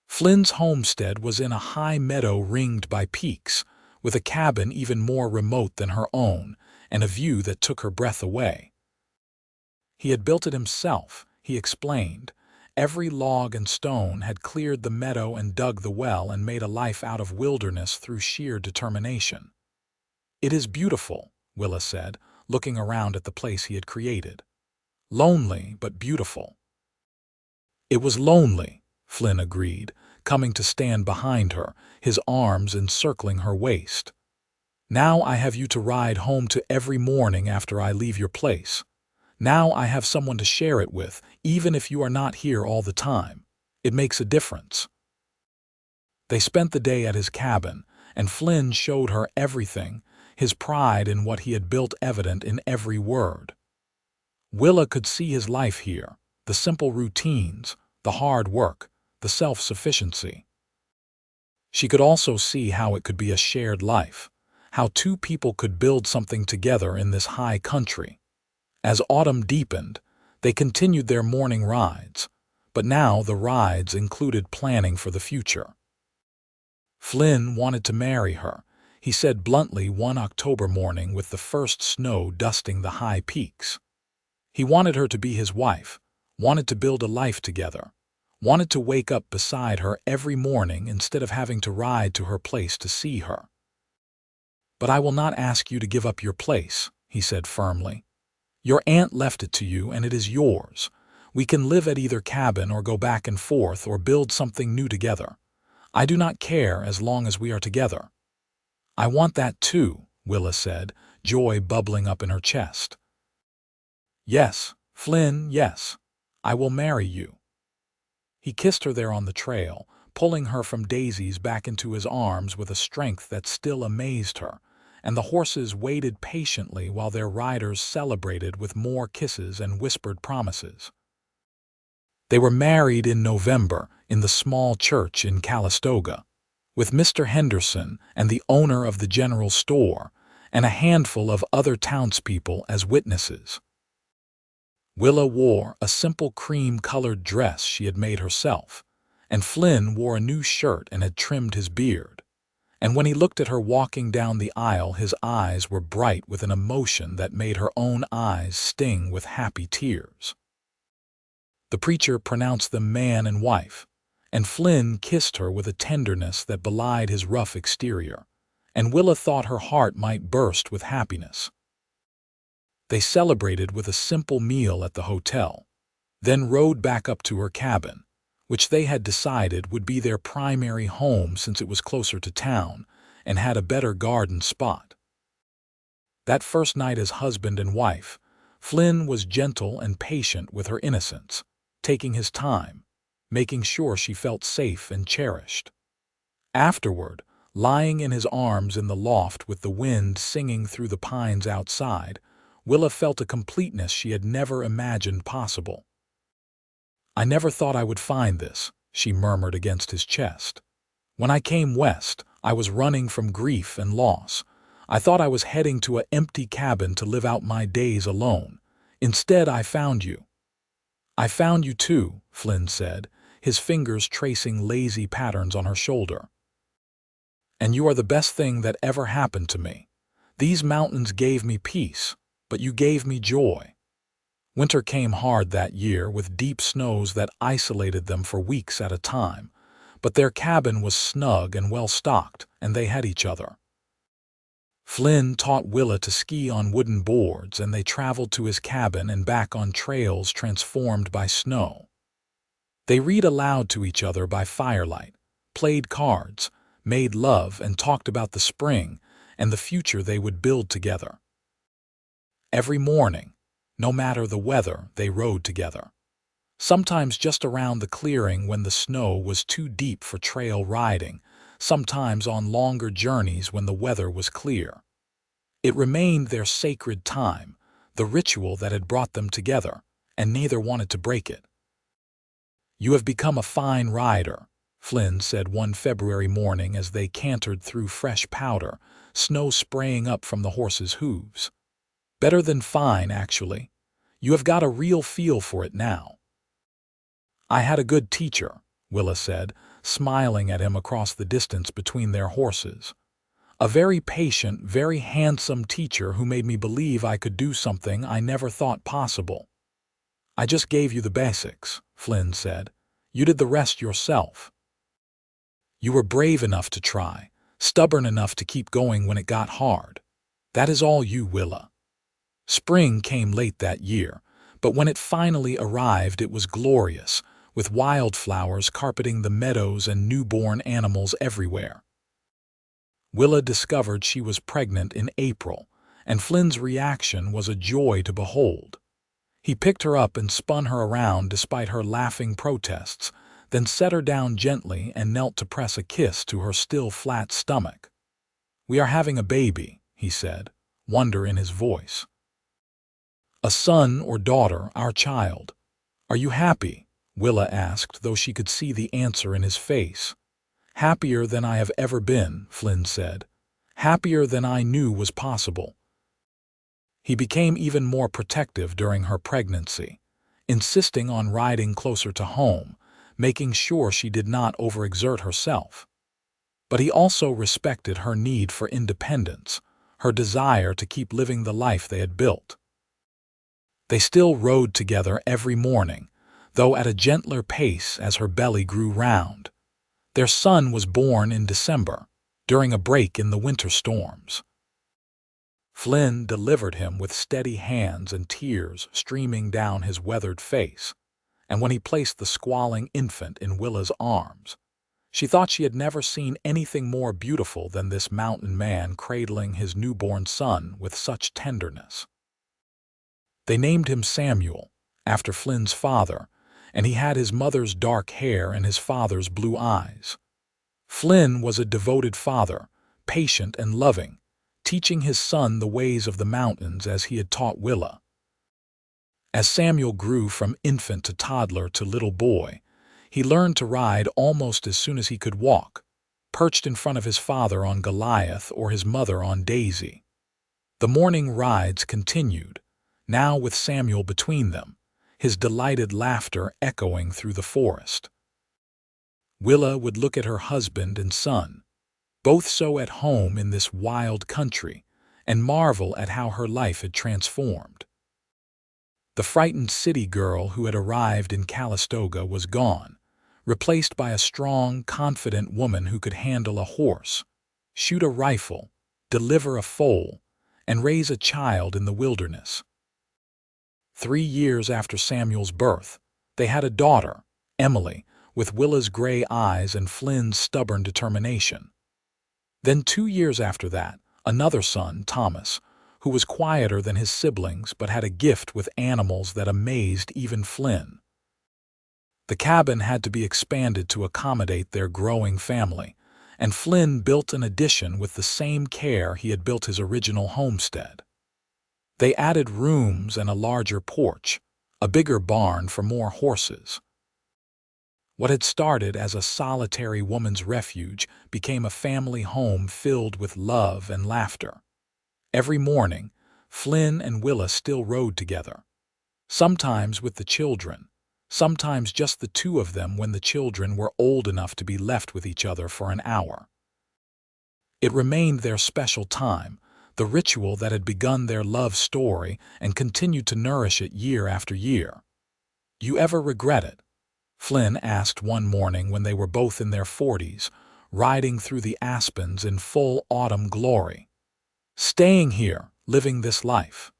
Flynn's homestead was in a high meadow ringed by peaks, with a cabin even more remote than her own, and a view that took her breath away. He had built it himself, he explained. Every log and stone had cleared the meadow and dug the well and made a life out of wilderness through sheer determination. "It is beautiful," Willa said, looking around at the place he had created. "Lonely, but beautiful." "It was lonely," Flynn agreed, coming to stand behind her, his arms encircling her waist. "Now I have you to ride home to every morning after I leave your place. Now I have someone to share it with, even if you are not here all the time. It makes a difference." They spent the day at his cabin, and Flynn showed her everything, his pride in what he had built evident in every word. Willa could see his life here, the simple routines, the hard work, the self-sufficiency. She could also see how it could be a shared life, how two people could build something together in this high country. As autumn deepened, they continued their morning rides, but now the rides included planning for the future. Flynn wanted to marry her, he said bluntly one October morning with the first snow dusting the high peaks. He wanted her to be his wife, wanted to build a life together, wanted to wake up beside her every morning instead of having to ride to her place to see her. "But I will not ask you to give up your place," he said firmly. "Your aunt left it to you and it is yours. We can live at either cabin or go back and forth or build something new together. I do not care as long as we are together." "I want that too," Willa said, joy bubbling up in her chest. "Yes, Flynn, yes. I will marry you." He kissed her there on the trail, pulling her from daisies back into his arms with a strength that still amazed her, and the horses waited patiently while their riders celebrated with more kisses and whispered promises. They were married in November in the small church in Calistoga, with Mr. Henderson and the owner of the general store, and a handful of other townspeople as witnesses. Willa wore a simple cream-colored dress she had made herself, and Flynn wore a new shirt and had trimmed his beard. And when he looked at her walking down the aisle, his eyes were bright with an emotion that made her own eyes sting with happy tears. The preacher pronounced them man and wife, and Flynn kissed her with a tenderness that belied his rough exterior, and Willa thought her heart might burst with happiness. They celebrated with a simple meal at the hotel, then rode back up to her cabin, which they had decided would be their primary home since it was closer to town and had a better garden spot. That first night as husband and wife, Flynn was gentle and patient with her innocence, taking his time, making sure she felt safe and cherished. Afterward, lying in his arms in the loft with the wind singing through the pines outside, Willa felt a completeness she had never imagined possible. "I never thought I would find this," she murmured against his chest. "When I came west, I was running from grief and loss. I thought I was heading to an empty cabin to live out my days alone. Instead, I found you." "I found you too," Flynn said, his fingers tracing lazy patterns on her shoulder. "And you are the best thing that ever happened to me. These mountains gave me peace, but you gave me joy." Winter came hard that year with deep snows that isolated them for weeks at a time, but their cabin was snug and well-stocked, and they had each other. Flynn taught Willa to ski on wooden boards, and they traveled to his cabin and back on trails transformed by snow. They read aloud to each other by firelight, played cards, made love, and talked about the spring and the future they would build together. Every morning, no matter the weather, they rode together. Sometimes just around the clearing when the snow was too deep for trail riding, sometimes on longer journeys when the weather was clear. It remained their sacred time, the ritual that had brought them together, and neither wanted to break it. "You have become a fine rider," Flynn said one February morning as they cantered through fresh powder, snow spraying up from the horses' hooves. "Better than fine, actually. You have got a real feel for it now." "I had a good teacher," Willa said, smiling at him across the distance between their horses. A very patient, very handsome teacher who made me believe I could do something I never thought possible. I just gave you the basics, Flynn said. You did the rest yourself. You were brave enough to try, stubborn enough to keep going when it got hard. That is all you, Willa. Spring came late that year, but when it finally arrived it was glorious, with wildflowers carpeting the meadows and newborn animals everywhere. Willa discovered she was pregnant in April, and Flynn's reaction was a joy to behold. He picked her up and spun her around despite her laughing protests, then set her down gently and knelt to press a kiss to her still flat stomach. "We are having a baby," he said, wonder in his voice. "A son or daughter, our child. Are you happy?" Willa asked, though she could see the answer in his face. "Happier than I have ever been," Flynn said. "Happier than I knew was possible." He became even more protective during her pregnancy, insisting on riding closer to home, making sure she did not overexert herself. But he also respected her need for independence, her desire to keep living the life they had built. They still rode together every morning, though at a gentler pace as her belly grew round. Their son was born in December, during a break in the winter storms. Flynn delivered him with steady hands and tears streaming down his weathered face, and when he placed the squalling infant in Willa's arms, she thought she had never seen anything more beautiful than this mountain man cradling his newborn son with such tenderness. They named him Samuel, after Flynn's father, and he had his mother's dark hair and his father's blue eyes. Flynn was a devoted father, patient and loving, teaching his son the ways of the mountains as he had taught Willa. As Samuel grew from infant to toddler to little boy, he learned to ride almost as soon as he could walk, perched in front of his father on Goliath or his mother on Daisy. The morning rides continued, now with Samuel between them, his delighted laughter echoing through the forest. Willa would look at her husband and son, both so at home in this wild country, and marvel at how her life had transformed. The frightened city girl who had arrived in Calistoga was gone, replaced by a strong, confident woman who could handle a horse, shoot a rifle, deliver a foal, and raise a child in the wilderness. 3 years after Samuel's birth, they had a daughter, Emily, with Willa's gray eyes and Flynn's stubborn determination. Then 2 years after that, another son, Thomas, who was quieter than his siblings but had a gift with animals that amazed even Flynn. The cabin had to be expanded to accommodate their growing family, and Flynn built an addition with the same care he had built his original homestead. They added rooms and a larger porch, a bigger barn for more horses. What had started as a solitary woman's refuge became a family home filled with love and laughter. Every morning, Flynn and Willa still rode together, sometimes with the children, sometimes just the two of them when the children were old enough to be left with each other for an hour. It remained their special time, the ritual that had begun their love story and continued to nourish it year after year. "You ever regret it?" Flynn asked one morning when they were both in their 40s, riding through the aspens in full autumn glory. "Staying here, living this life."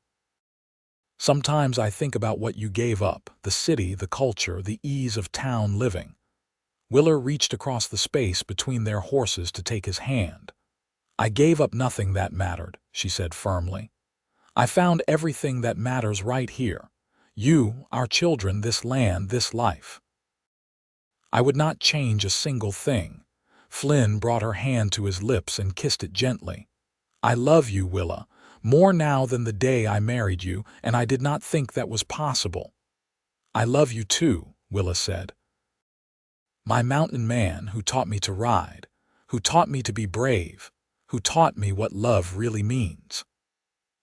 "Sometimes I think about what you gave up, the city, the culture, the ease of town living." Willa reached across the space between their horses to take his hand. "I gave up nothing that mattered," she said firmly. "I found everything that matters right here. You, our children, this land, this life. I would not change a single thing." Flynn brought her hand to his lips and kissed it gently. "I love you, Willa, more now than the day I married you, and I did not think that was possible." "I love you too," Willa said. "My mountain man who taught me to ride, who taught me to be brave, who taught me what love really means."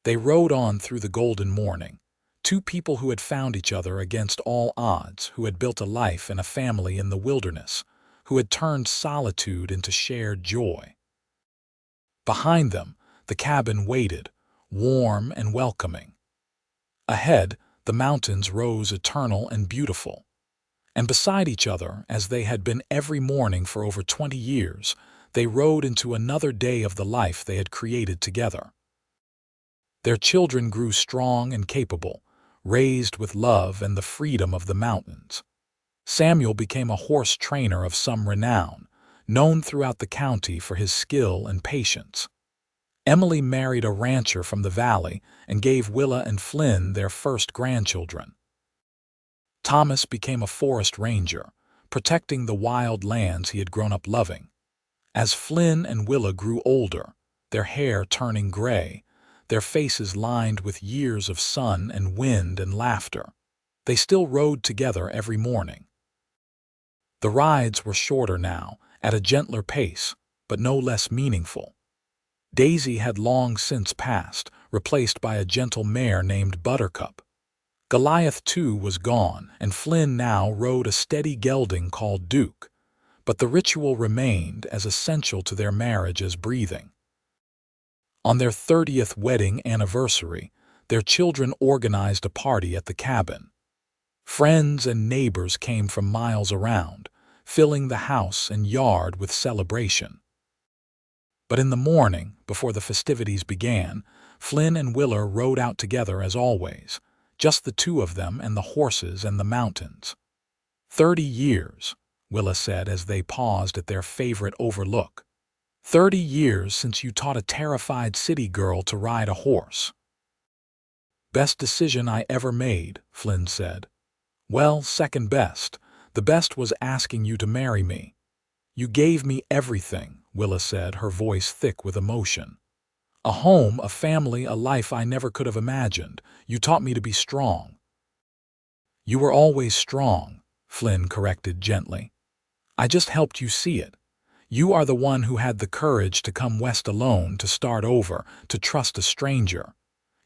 They rode on through the golden morning, two people who had found each other against all odds, who had built a life and a family in the wilderness, who had turned solitude into shared joy. Behind them, the cabin waited, warm and welcoming. Ahead, the mountains rose eternal and beautiful. And beside each other, as they had been every morning for over 20 years, they rode into another day of the life they had created together. Their children grew strong and capable, raised with love and the freedom of the mountains. Samuel became a horse trainer of some renown, known throughout the county for his skill and patience. Emily married a rancher from the valley and gave Willa and Flynn their first grandchildren. Thomas became a forest ranger, protecting the wild lands he had grown up loving. As Flynn and Willa grew older, their hair turning gray, their faces lined with years of sun and wind and laughter, they still rode together every morning. The rides were shorter now, at a gentler pace, but no less meaningful. Daisy had long since passed, replaced by a gentle mare named Buttercup. Goliath, too, was gone, and Flynn now rode a steady gelding called Duke, but the ritual remained as essential to their marriage as breathing. On their 30th wedding anniversary, their children organized a party at the cabin. Friends and neighbors came from miles around, filling the house and yard with celebration. But in the morning, before the festivities began, Flynn and Willa rode out together as always, just the two of them and the horses and the mountains. 30 years, Willa said as they paused at their favorite overlook. 30 years since you taught a terrified city girl to ride a horse. Best decision I ever made, Flynn said. Well, second best. The best was asking you to marry me. You gave me everything, Willa said, her voice thick with emotion. A home, a family, a life I never could have imagined. You taught me to be strong. You were always strong, Flynn corrected gently. I just helped you see it. You are the one who had the courage to come west alone, to start over, to trust a stranger.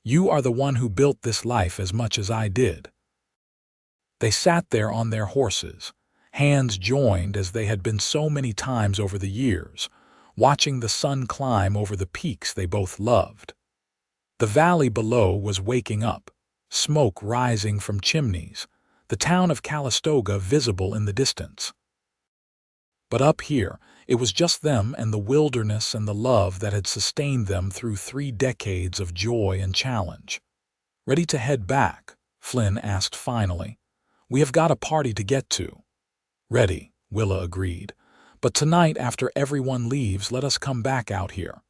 You are the one who built this life as much as I did. They sat there on their horses, hands joined as they had been so many times over the years, watching the sun climb over the peaks they both loved. The valley below was waking up, smoke rising from chimneys, the town of Calistoga visible in the distance. But up here, it was just them and the wilderness and the love that had sustained them through 3 decades of joy and challenge. Ready to head back? Flynn asked finally. We have got a party to get to. Ready, Willa agreed. But tonight, after everyone leaves, let us come back out here.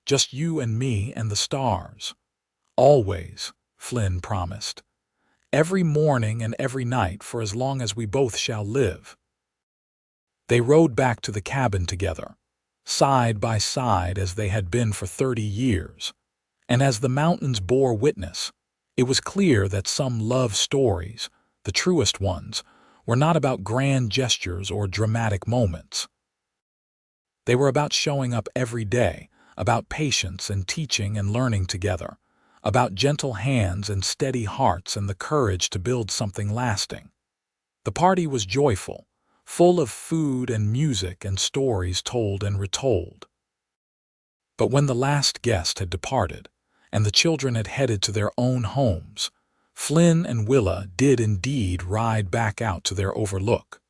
Just you and me and the stars. Always, Flynn promised. Every morning and every night for as long as we both shall live. They rode back to the cabin together, side by side as they had been for 30 years. And as the mountains bore witness, it was clear that some love stories, the truest ones, were not about grand gestures or dramatic moments. They were about showing up every day, about patience and teaching and learning together, about gentle hands and steady hearts and the courage to build something lasting. The party was joyful, full of food and music and stories told and retold. But when the last guest had departed, and the children had headed to their own homes, Flynn and Willa did indeed ride back out to their overlook.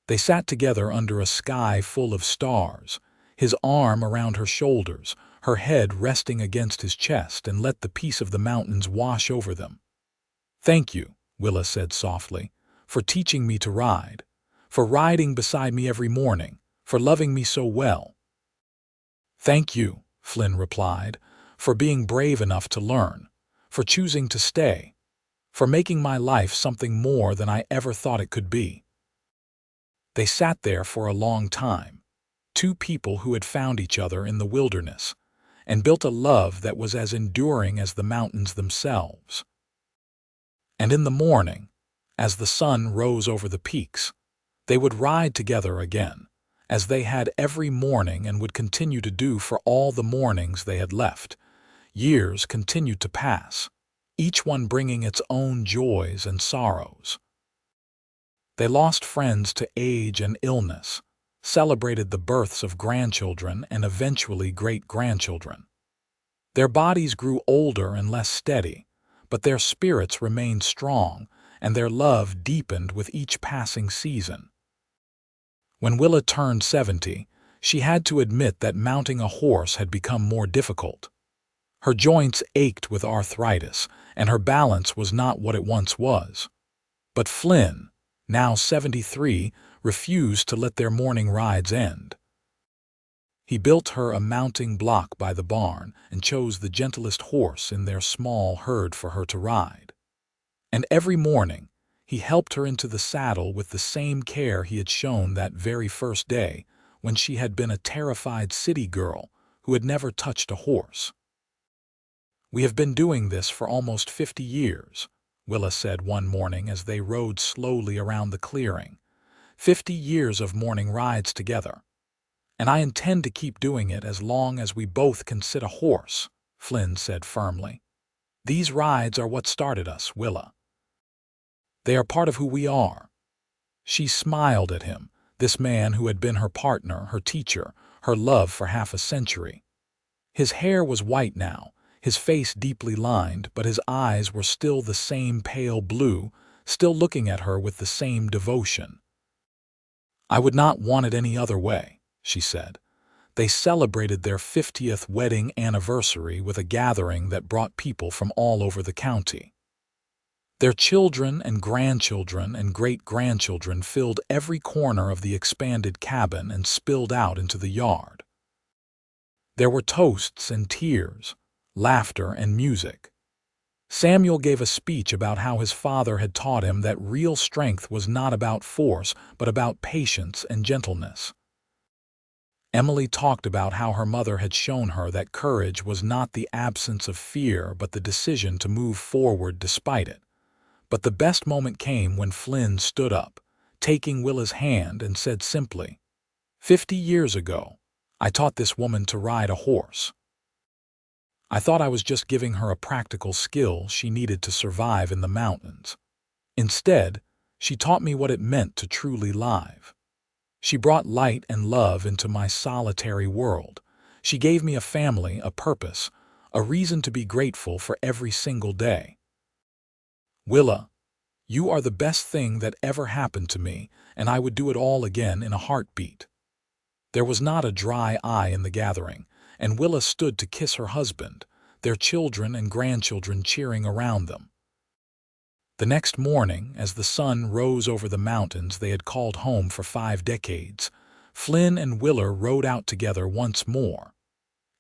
They sat together under a sky full of stars, his arm around her shoulders, her head resting against his chest, and let the peace of the mountains wash over them. Thank you, Willa said softly, for teaching me to ride, for riding beside me every morning, for loving me so well. Thank you, Flynn replied, for being brave enough to learn, for choosing to stay, for making my life something more than I ever thought it could be. They sat there for a long time, two people who had found each other in the wilderness, and built a love that was as enduring as the mountains themselves. And in the morning, as the sun rose over the peaks, they would ride together again, as they had every morning and would continue to do for all the mornings they had left. Years continued to pass, each one bringing its own joys and sorrows. They lost friends to age and illness, celebrated the births of grandchildren and eventually great-grandchildren. Their bodies grew older and less steady, but their spirits remained strong, and their love deepened with each passing season. When Willa turned 70, she had to admit that mounting a horse had become more difficult. Her joints ached with arthritis, and her balance was not what it once was. But Flynn, now 73, refused to let their morning rides end. He built her a mounting block by the barn and chose the gentlest horse in their small herd for her to ride. And every morning, he helped her into the saddle with the same care he had shown that very first day, when she had been a terrified city girl who had never touched a horse. "We have been doing this for almost 50 years, Willa said one morning as they rode slowly around the clearing. 50 years of morning rides together. And I intend to keep doing it as long as we both can sit a horse," Flynn said firmly. "These rides are what started us, Willa. They are part of who we are." She smiled at him, this man who had been her partner, her teacher, her love for half a century. His hair was white now, his face deeply lined, but his eyes were still the same pale blue, still looking at her with the same devotion. "I would not want it any other way," she said. They celebrated their 50th wedding anniversary with a gathering that brought people from all over the county. Their children and grandchildren and great-grandchildren filled every corner of the expanded cabin and spilled out into the yard. There were toasts and tears, laughter and music. Samuel gave a speech about how his father had taught him that real strength was not about force, but about patience and gentleness. Emily talked about how her mother had shown her that courage was not the absence of fear, but the decision to move forward despite it. But the best moment came when Flynn stood up, taking Willa's hand, and said simply, "50 years ago, I taught this woman to ride a horse. I thought I was just giving her a practical skill she needed to survive in the mountains. Instead, she taught me what it meant to truly live. She brought light and love into my solitary world. She gave me a family, a purpose, a reason to be grateful for every single day. Willa, you are the best thing that ever happened to me, and I would do it all again in a heartbeat." There was not a dry eye in the gathering, and Willa stood to kiss her husband, their children and grandchildren cheering around them. The next morning, as the sun rose over the mountains they had called home for 5 decades, Flynn and Willa rode out together once more.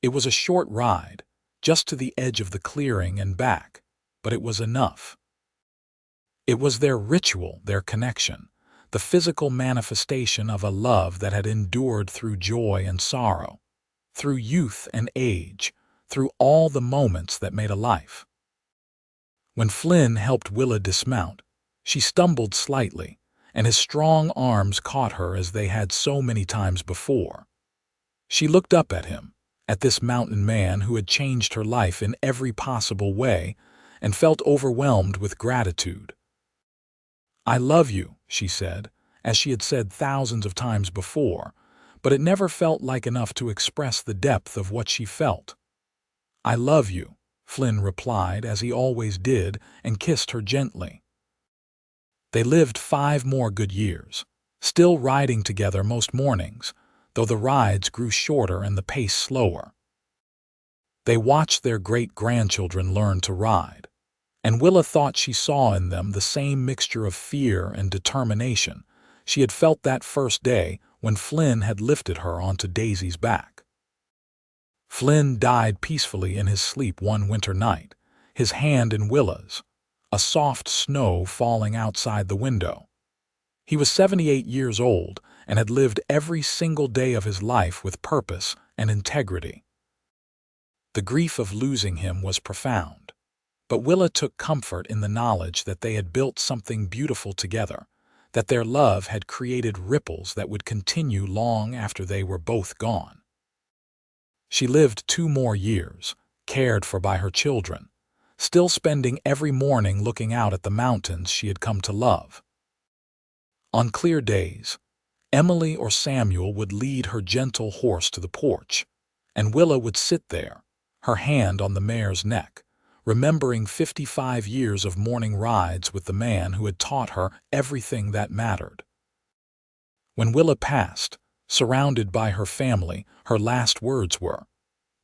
It was a short ride, just to the edge of the clearing and back, but it was enough. It was their ritual, their connection, the physical manifestation of a love that had endured through joy and sorrow, through youth and age, through all the moments that made a life. When Flynn helped Willa dismount, she stumbled slightly, and his strong arms caught her as they had so many times before. She looked up at him, at this mountain man who had changed her life in every possible way, and felt overwhelmed with gratitude. "I love you," she said, as she had said thousands of times before, but it never felt like enough to express the depth of what she felt. "I love you," Flynn replied, as he always did, and kissed her gently. They lived 5 more good years, still riding together most mornings, though the rides grew shorter and the pace slower. They watched their great-grandchildren learn to ride, and Willa thought she saw in them the same mixture of fear and determination she had felt that first day when Flynn had lifted her onto Daisy's back. Flynn died peacefully in his sleep one winter night, his hand in Willa's, a soft snow falling outside the window. He was 78 years old and had lived every single day of his life with purpose and integrity. The grief of losing him was profound, but Willa took comfort in the knowledge that they had built something beautiful together, that their love had created ripples that would continue long after they were both gone. She lived 2 more years, cared for by her children, still spending every morning looking out at the mountains she had come to love. On clear days, Emily or Samuel would lead her gentle horse to the porch, and Willa would sit there, her hand on the mare's neck, remembering 55 years of morning rides with the man who had taught her everything that mattered. When Willa passed, surrounded by her family, her last words were,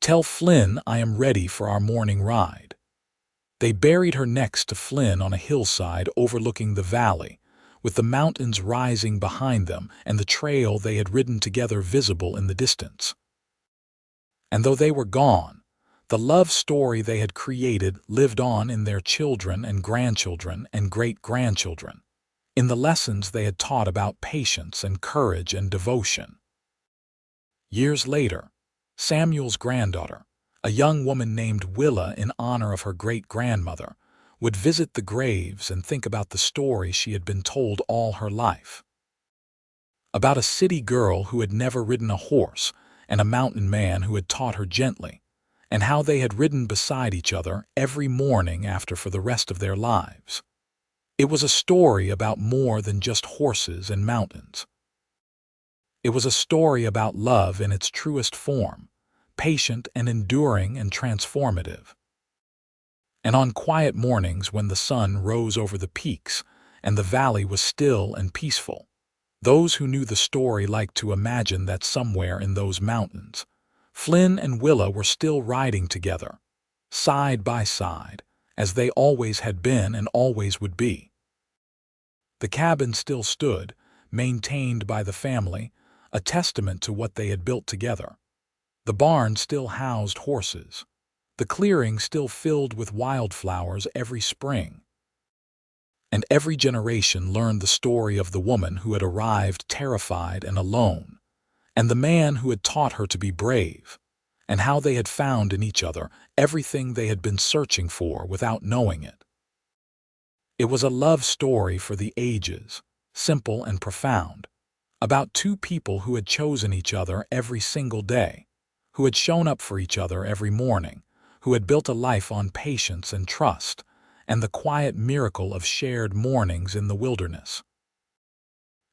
"Tell Flynn I am ready for our morning ride." They buried her next to Flynn on a hillside overlooking the valley, with the mountains rising behind them and the trail they had ridden together visible in the distance. And though they were gone, the love story they had created lived on in their children and grandchildren and great-grandchildren, in the lessons they had taught about patience and courage and devotion. Years later, Samuel's granddaughter, a young woman named Willa in honor of her great-grandmother, would visit the graves and think about the story she had been told all her life. About a city girl who had never ridden a horse and a mountain man who had taught her gently, and how they had ridden beside each other every morning after for the rest of their lives. It was a story about more than just horses and mountains. It was a story about love in its truest form, patient and enduring and transformative. And on quiet mornings when the sun rose over the peaks and the valley was still and peaceful, those who knew the story liked to imagine that somewhere in those mountains, Flynn and Willa were still riding together, side by side, as they always had been and always would be. The cabin still stood, maintained by the family, a testament to what they had built together. The barn still housed horses. The clearing still filled with wildflowers every spring. And every generation learned the story of the woman who had arrived terrified and alone, and the man who had taught her to be brave, and how they had found in each other everything they had been searching for without knowing it. It was a love story for the ages, simple and profound, about two people who had chosen each other every single day, who had shown up for each other every morning, who had built a life on patience and trust, and the quiet miracle of shared mornings in the wilderness.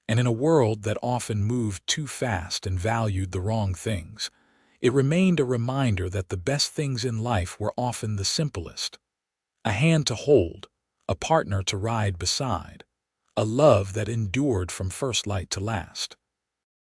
And in a world that often moved too fast and valued the wrong things, it remained a reminder that the best things in life were often the simplest. A hand to hold, a partner to ride beside, a love that endured from first light to last.